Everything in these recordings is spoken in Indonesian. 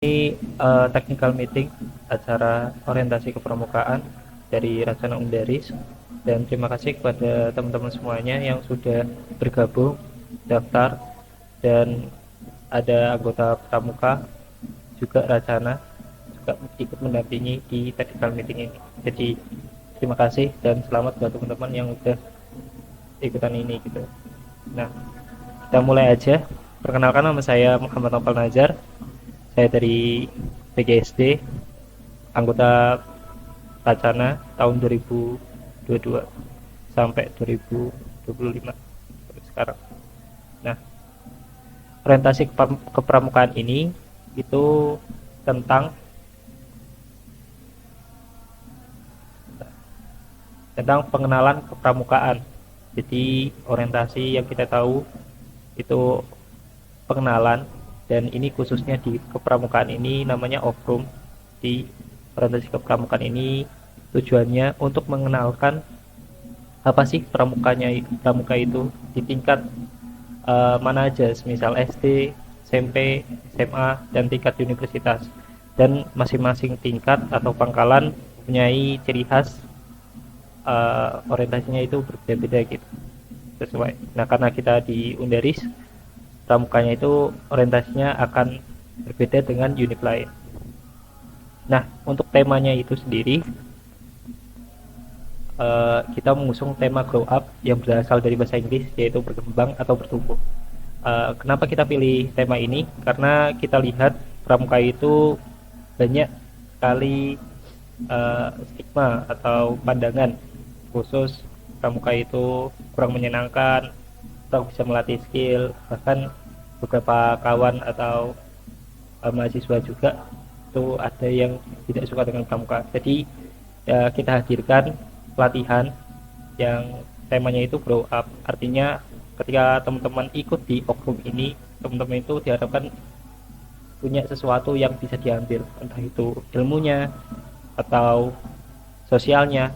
Ini technical meeting acara orientasi kepramukaan dari Racana Undaris, dan terima kasih kepada teman-teman semuanya yang sudah bergabung daftar, dan ada anggota pramuka juga Racana juga ikut mendampingi di technical meeting ini. Jadi terima kasih dan selamat buat teman-teman yang udah ikutan ini gitu. Nah, kita mulai aja. Perkenalkan, nama saya Muhammad Nopal Nazar. Saya dari PGSD, anggota Racana tahun 2022 sampai 2025 sekarang. Nah, orientasi kepramukaan ini itu tentang pengenalan kepramukaan. Jadi orientasi yang kita tahu itu pengenalan, dan ini khususnya di kepramukaan ini namanya okrum. Di orientasi kepramukaan ini tujuannya untuk mengenalkan apa sih pramuka itu di tingkat mana aja, misal SD, SMP, SMA, dan tingkat universitas. Dan masing-masing tingkat atau pangkalan mempunyai ciri khas, orientasinya itu berbeda-beda gitu, sesuai. Nah, karena kita di Undaris, pramukanya itu orientasinya akan berbeda dengan unit lain. Nah, untuk temanya itu sendiri, kita mengusung tema grow up yang berasal dari bahasa Inggris, yaitu berkembang atau bertumbuh. Kenapa kita pilih tema ini? Karena kita lihat pramuka itu banyak sekali stigma atau pandangan khusus pramuka itu kurang menyenangkan, kurang bisa melatih skill. Bahkan beberapa kawan atau mahasiswa juga itu ada yang tidak suka dengan pramuka. Jadi ya, kita hadirkan pelatihan yang temanya itu grow up. Artinya ketika teman-teman ikut di okrum ini, teman-teman itu diharapkan punya sesuatu yang bisa diambil, entah itu ilmunya atau sosialnya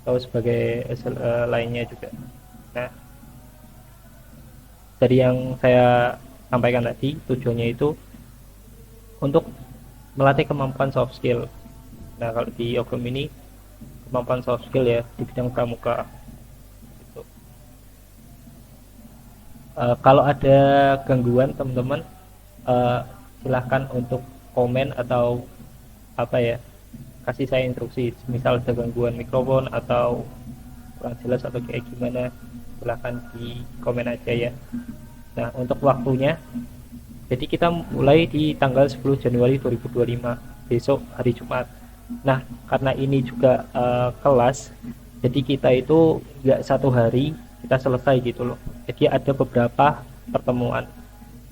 atau sebagai lainnya juga. Nah, dari yang saya sampaikan tadi, tujuannya itu untuk melatih kemampuan soft skill. Nah, kalau di okrum ini kemampuan soft skill ya di bidang pramuka gitu. Kalau ada gangguan teman-teman, silahkan untuk komen atau apa ya, kasih saya instruksi. Misal ada gangguan mikrofon atau kurang jelas atau kayak gimana, silahkan di komen aja ya. Nah, untuk waktunya, jadi kita mulai di tanggal 10 Januari 2025, besok hari Jumat. Nah, karena ini juga kelas, jadi kita itu nggak satu hari kita selesai gitu loh. Jadi ada beberapa pertemuan,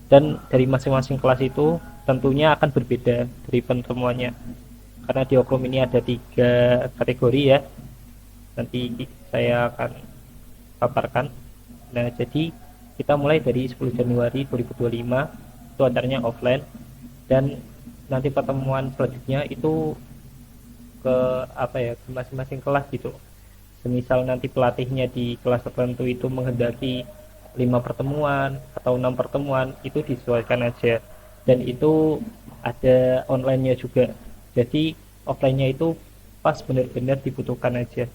dan dari masing-masing kelas itu tentunya akan berbeda dari pertemuannya. Karena di okrum ini ada 3 kategori ya, nanti saya akan paparkan. Nah, jadi kita mulai dari 10 Januari 2025 itu acaranya offline, dan nanti pertemuan selanjutnya itu ke apa ya, ke masing-masing kelas gitu. Semisal nanti pelatihnya di kelas tertentu itu menghendaki 5 pertemuan atau 6 pertemuan, itu disesuaikan aja. Dan itu ada online-nya juga. Jadi offline-nya itu pas benar-benar dibutuhkan aja,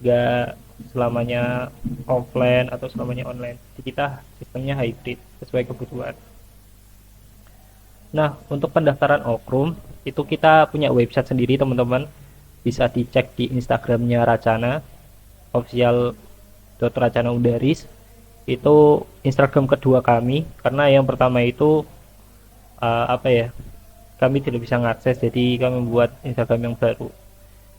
nggak selamanya offline atau selamanya online. Jadi kita sistemnya hybrid sesuai kebutuhan. Nah, untuk pendaftaran okrum itu kita punya website sendiri teman-teman, bisa dicek di Instagramnya Racana official.racana Undaris. Itu Instagram kedua kami, karena yang pertama itu apa ya, kami tidak bisa mengakses, jadi kami membuat Instagram yang baru.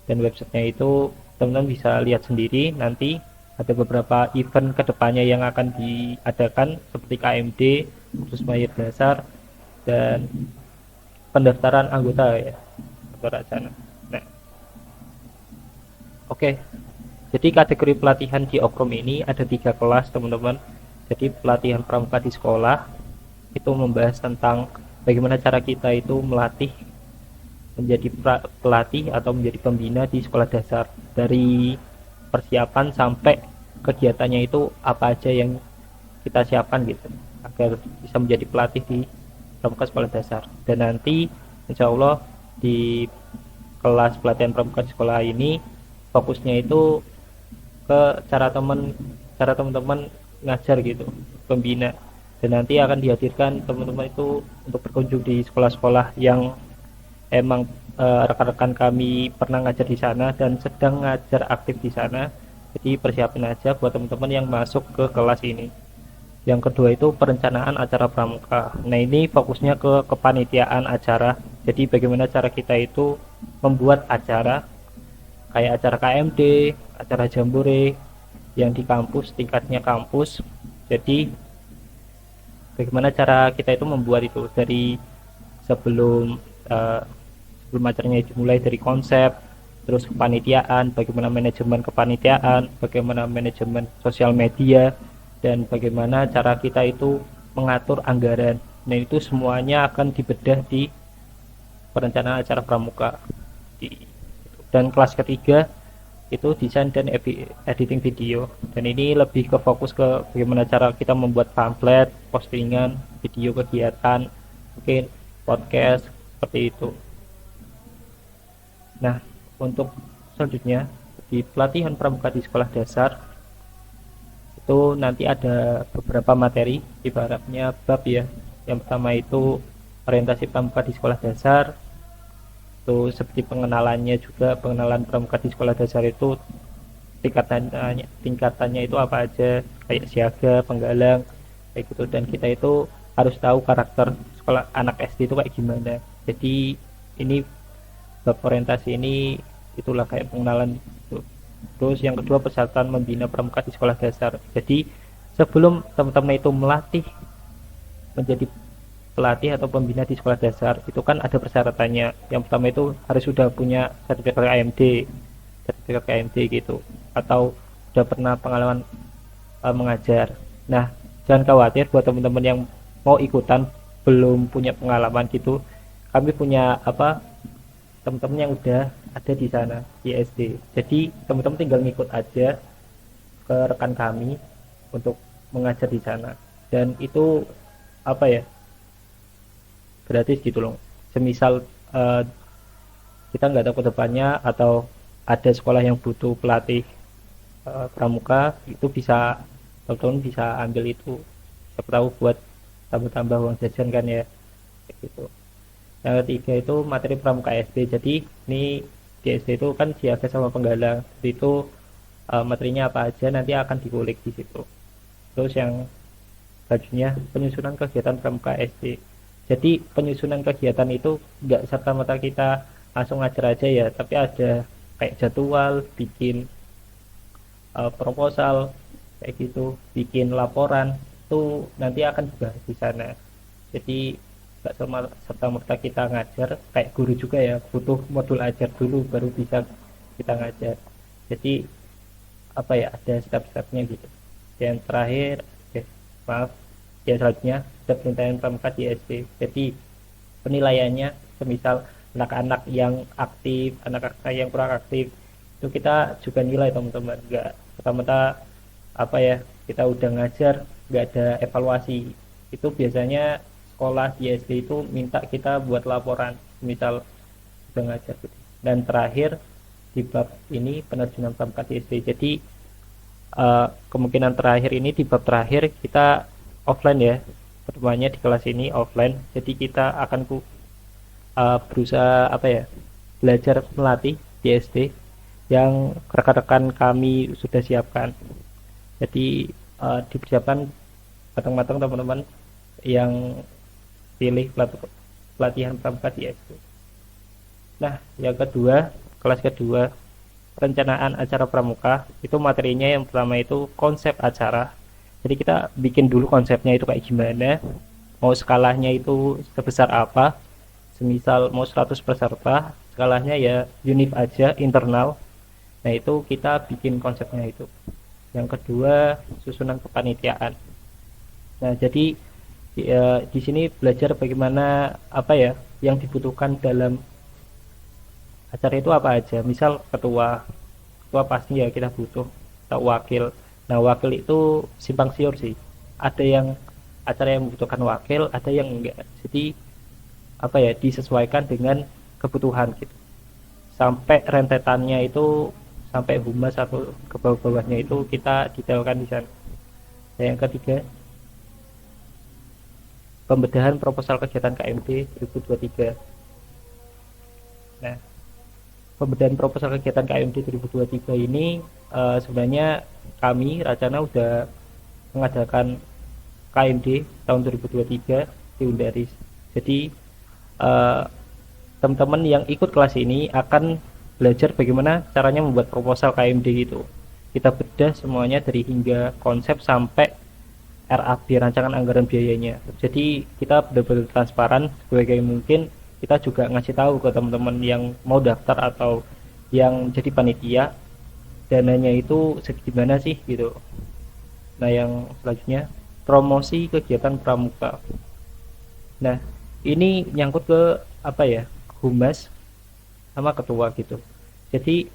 Dan websitenya itu teman-teman bisa lihat sendiri. Nanti ada beberapa event kedepannya yang akan diadakan, seperti KMD, kursus mahir dasar, dan pendaftaran anggota ya, Racana. Nah, oke. Jadi kategori pelatihan di okrum ini ada 3 kelas teman-teman. Jadi pelatihan pramuka di sekolah itu membahas tentang bagaimana cara kita itu melatih menjadi pelatih atau menjadi pembina di sekolah dasar, dari persiapan sampai kegiatannya itu apa aja yang kita siapkan gitu agar bisa menjadi pelatih di pramuka sekolah dasar. Dan nanti insya Allah di kelas pelatihan pramuka di sekolah ini fokusnya itu ke cara teman-teman ngajar gitu, pembina. Dan nanti akan dihadirkan teman-teman itu untuk berkunjung di sekolah-sekolah yang emang rekan-rekan kami pernah ngajar di sana dan sedang ngajar aktif di sana. Jadi persiapin aja buat teman-teman yang masuk ke kelas ini. Yang kedua itu perencanaan acara pramuka. Nah, ini fokusnya ke kepanitiaan acara. Jadi bagaimana cara kita itu membuat acara kayak acara KMD, acara jambore yang di kampus, tingkatnya kampus. Jadi bagaimana cara kita itu membuat itu dari sebelum sebelum acaranya dimulai, dari konsep, terus kepanitiaan, bagaimana manajemen kepanitiaan, bagaimana manajemen sosial media, dan bagaimana cara kita itu mengatur anggaran. Nah, itu semuanya akan dibedah di perencanaan acara pramuka. Dan kelas ketiga itu desain dan editing video, dan ini lebih ke fokus ke bagaimana cara kita membuat pamflet, postingan, video kegiatan, mungkin podcast seperti itu. Nah, untuk selanjutnya di pelatihan pramuka di sekolah dasar itu nanti ada beberapa materi, ibaratnya bab ya. Yang pertama itu orientasi pramuka di sekolah dasar, itu seperti pengenalannya juga, pengenalan pramuka di sekolah dasar itu tingkatannya itu apa aja, kayak siaga, penggalang, kayak gitu. Dan kita itu harus tahu karakter sekolah anak SD itu kayak gimana. Jadi ini bab orientasi ini itulah kayak pengenalan itu. Terus yang kedua persyaratan membina pramuka di sekolah dasar. Jadi sebelum teman-teman itu melatih menjadi pelatih atau pembina di sekolah dasar, itu kan ada persyaratannya. Yang pertama itu harus sudah punya sertifikat KMD gitu, atau sudah pernah pengalaman mengajar. Nah, jangan khawatir buat teman-teman yang mau ikutan belum punya pengalaman gitu. Kami punya teman-teman yang udah ada di sana di SD. Jadi teman-teman tinggal ngikut aja ke rekan kami untuk mengajar di sana. Dan itu gratis gitu loh. Semisal kita nggak tahu ke depannya atau ada sekolah yang butuh pelatih pramuka, itu bisa teman-teman bisa ambil itu. Siapa tahu buat tambah-tambah uang jajan kan ya, kayak gitu. Yang ketiga itu materi pramuka SD. Jadi ini di SD itu kan siaga sama penggalang, itu materinya apa aja nanti akan dikulik di situ. Terus yang selanjutnya penyusunan kegiatan pramuka SD. Jadi penyusunan kegiatan itu nggak serta-merta kita langsung ngajar aja ya, tapi ada kayak jadwal, bikin proposal kayak gitu, bikin laporan, itu nanti akan dibahas di sana. Jadi nggak serta-merta kita ngajar, kayak guru juga ya, butuh modul ajar dulu baru bisa kita ngajar. Jadi ada step-stepnya gitu. Yang terakhir ya selanjutnya ada penilaian pramuka di SD. Jadi penilaiannya semisal anak-anak yang aktif, anak-anak yang kurang aktif, itu kita juga nilai teman-teman. Nggak serta-merta kita udah ngajar nggak ada evaluasi. Itu biasanya sekolah di SD itu minta kita buat laporan misal udah ngajar gitu. Dan terakhir di bab ini penerjunan pramuka di SD. Jadi kemungkinan terakhir ini di bab terakhir kita offline ya, pertemuannya di kelas ini offline. Jadi kita akan berusaha belajar melatih di SD yang rekan-rekan kami sudah siapkan. Jadi dipersiapkan matang-matang teman-teman yang pilih pelatihan pramuka di SD. Nah, yang kedua, kelas kedua perencanaan acara pramuka, itu materinya yang pertama itu konsep acara. Jadi kita bikin dulu konsepnya itu kayak gimana, mau skalanya itu sebesar apa. Semisal mau 100 peserta, skalanya ya unit aja, internal. Nah, itu kita bikin konsepnya itu. Yang kedua, susunan kepanitiaan. Nah, jadi di sini belajar bagaimana yang dibutuhkan dalam acara itu apa aja. Misal ketua pasti ya kita butuh, atau wakil. Nah, wakil itu simpang siur sih. Ada yang acara yang membutuhkan wakil, ada yang enggak. Jadi apa ya, disesuaikan dengan kebutuhan gitu. Sampai rentetannya itu sampai humas atau ke bawah-bawahnya itu kita detailkan di sana. Dan yang ketiga, pembedahan proposal kegiatan KMD 2023. Nah, pembedahan proposal kegiatan KMD 2023 ini sebenarnya kami Racana udah mengadakan KMD tahun 2023 di Undaris. Jadi eh, teman-teman yang ikut kelas ini akan belajar bagaimana caranya membuat proposal KMD gitu. Kita bedah semuanya dari hingga konsep sampai RAB, rancangan anggaran biayanya. Jadi kita benar-benar transparan sebagai mungkin. Kita juga ngasih tahu ke teman-teman yang mau daftar atau yang jadi panitia, dananya itu segimana sih gitu. Nah, yang selanjutnya promosi kegiatan pramuka. Nah, ini nyangkut ke apa ya, humas sama ketua gitu. Jadi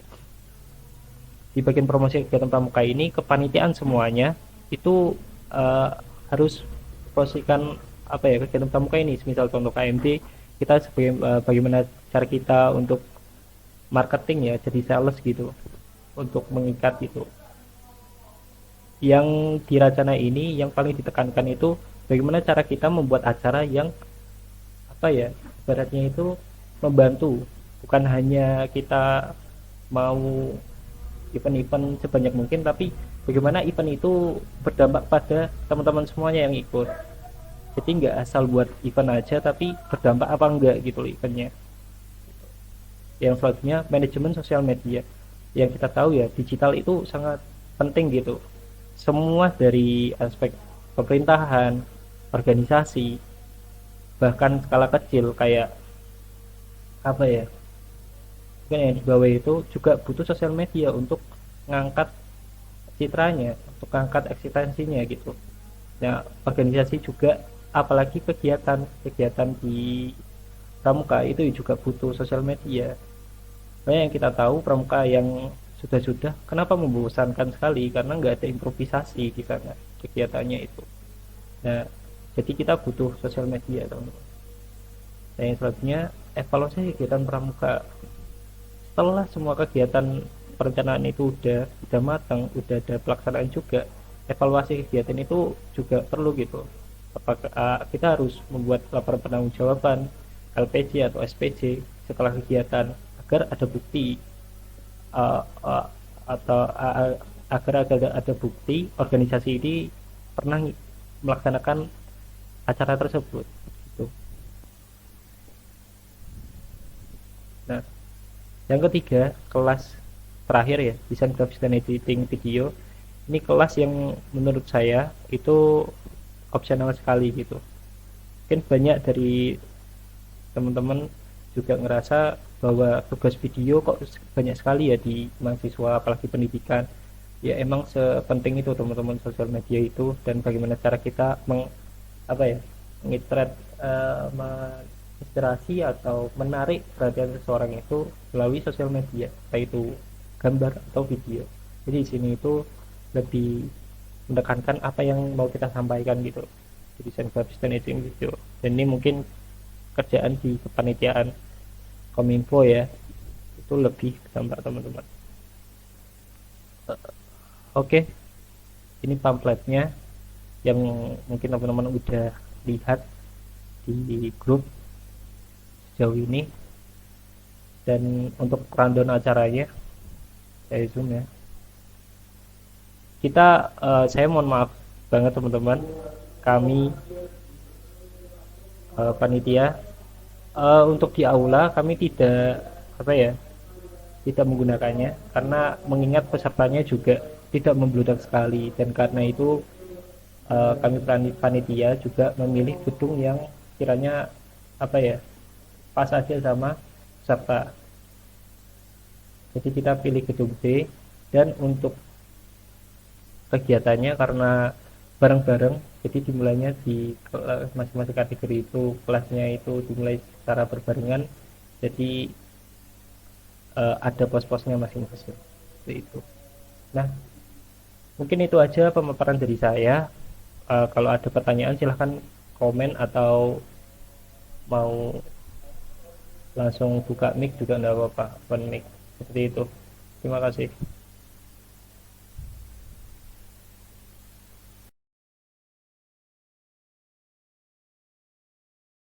di bagian promosi kegiatan pramuka ini kepanitiaan semuanya itu eh, harus promosikan apa ya, kegiatan pramuka ini. Misal contoh KMD, kita sebagai bagaimana cara kita untuk marketing ya, jadi sales gitu, untuk mengikat gitu. Yang di Racana ini yang paling ditekankan itu bagaimana cara kita membuat acara yang apa ya, ibaratnya itu membantu, bukan hanya kita mau event-event sebanyak mungkin, tapi bagaimana event itu berdampak pada teman-teman semuanya yang ikut. Jadi nggak asal buat event aja, tapi berdampak apa enggak gitu loh eventnya. Yang selanjutnya manajemen sosial media. Yang kita tahu ya, digital itu sangat penting gitu. Semua dari aspek pemerintahan, organisasi, bahkan skala kecil kayak apa ya, mungkin yang di bawah itu juga butuh sosial media untuk ngangkat citranya, untuk ngangkat eksistensinya gitu. Nah, organisasi juga, apalagi kegiatan di pramuka itu juga butuh sosial media. Banyak yang kita tahu pramuka yang sudah kenapa membosankan sekali, karena nggak ada improvisasi di sana kegiatannya itu. Nah, jadi kita butuh sosial media teman-teman. Nah, yang selanjutnya evaluasi kegiatan pramuka. Setelah semua kegiatan perencanaan itu udah matang, udah ada pelaksanaan juga, evaluasi kegiatan itu juga perlu gitu. Apakah kita harus membuat laporan pertanggungjawaban LPJ atau SPJ setelah kegiatan agar ada bukti, uh, uh, atau agar ada bukti organisasi ini pernah melaksanakan acara tersebut gitu. Nah, yang ketiga, kelas terakhir ya, desain grafis dan editing video. Ini kelas yang menurut saya itu opsional sekali gitu. Mungkin banyak dari teman-teman juga ngerasa bahwa tugas video kok banyak sekali ya di mahasiswa, apalagi pendidikan. Ya emang sepenting itu teman-teman sosial media itu, dan bagaimana cara kita apa ya, ngitret, menginspirasi atau menarik perhatian seseorang itu melalui sosial media, baik itu gambar atau video. Jadi di sini itu lebih menekankan apa yang mau kita sampaikan gitu, desain grafis dan editing video. Dan ini mungkin kerjaan di kepanitiaan Kominfo ya, itu lebih gambar teman-teman. Oke, ini pamfletnya yang mungkin teman-teman udah lihat di grup sejauh ini. Dan untuk rundown acaranya saya zoom ya. Saya mohon maaf banget teman-teman, kami panitia untuk di aula kami tidak apa ya, tidak menggunakannya karena mengingat pesertanya juga tidak membludak sekali, dan karena itu kami panitia juga memilih gedung yang kiranya apa ya, pas aja sama peserta. Jadi kita pilih gedung B. Dan untuk kegiatannya karena bareng-bareng, jadi dimulainya di masing-masing kategori itu, kelasnya itu dimulai secara berbarengan. Jadi ada pos-posnya masing-masing seperti itu. Nah, mungkin itu aja pemaparan dari saya. Kalau ada pertanyaan silahkan komen, atau mau langsung buka mic juga enggak apa-apa, open mic seperti itu. Terima kasih.